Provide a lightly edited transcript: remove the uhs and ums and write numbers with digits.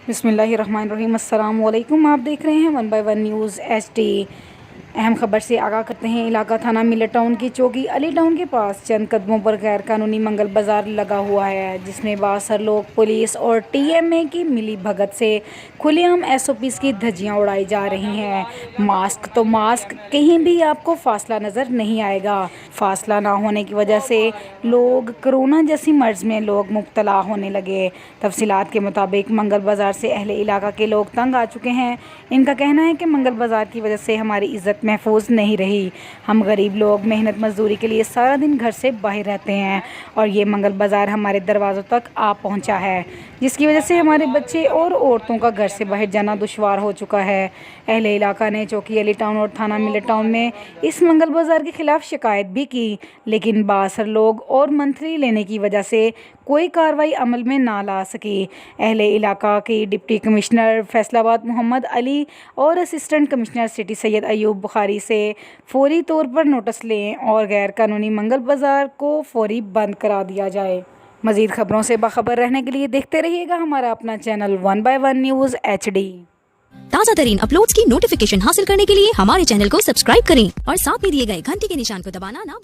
بسم اللہ الرحمن الرحیم۔ السلام علیکم، آپ دیکھ رہے ہیں 1/1 نیوز HD۔ اہم خبر سے آگاہ کرتے ہیں۔ علاقہ تھانہ ملت ٹاؤن کی چوکی علی ٹاؤن کے پاس چند قدموں پر غیر قانونی منگل بازار لگا ہوا ہے، جس میں باثر لوگ پولیس اور TMA کی ملی بھگت سے کھلے عام SOPs کی دھجیاں اڑائی جا رہی ہیں۔ ماسک تو ماسک، کہیں بھی آپ کو فاصلہ نظر نہیں آئے گا۔ فاصلہ نہ ہونے کی وجہ سے لوگ کورونا جیسی مرض میں مبتلا ہونے لگے۔ تفصیلات کے مطابق منگل بازار سے اہل علاقہ کے لوگ تنگ آ چکے ہیں۔ ان کا کہنا ہے کہ منگل بازار کی وجہ سے ہماری عزت محفوظ نہیں رہی۔ ہم غریب لوگ محنت مزدوری کے لیے سارا دن گھر سے باہر رہتے ہیں اور یہ منگل بازار ہمارے دروازوں تک آ پہنچا ہے، جس کی وجہ سے ہمارے بچے اور عورتوں کا گھر سے باہر جانا دشوار ہو چکا ہے۔ اہل علاقہ نے چوکی علی ٹاؤن اور تھانہ ملت ٹاؤن میں اس منگل بازار کے خلاف شکایت بھی کی، لیکن باثر لوگ اور منتری لینے کی وجہ سے کوئی کارروائی عمل میں نہ لا سکی۔ اہل علاقہ کی ڈپٹی کمشنر فیصل آباد محمد علی اور اسسٹنٹ کمشنر سٹی سید ایوب بخاری سے فوری طور پر نوٹس لیں اور غیر قانونی منگل بازار کو فوری بند کرا دیا جائے۔ مزید خبروں سے باخبر رہنے کے لیے دیکھتے رہیے گا ہمارا اپنا چینل 1/1 نیوز HD۔ تازہ ترین اپلوڈز کی نوٹیفیکیشن حاصل کرنے کے لیے ہمارے چینل کو سبسکرائب کریں اور ساتھ میں دیے گئے گھنٹی کے نشان کو دبانا نہ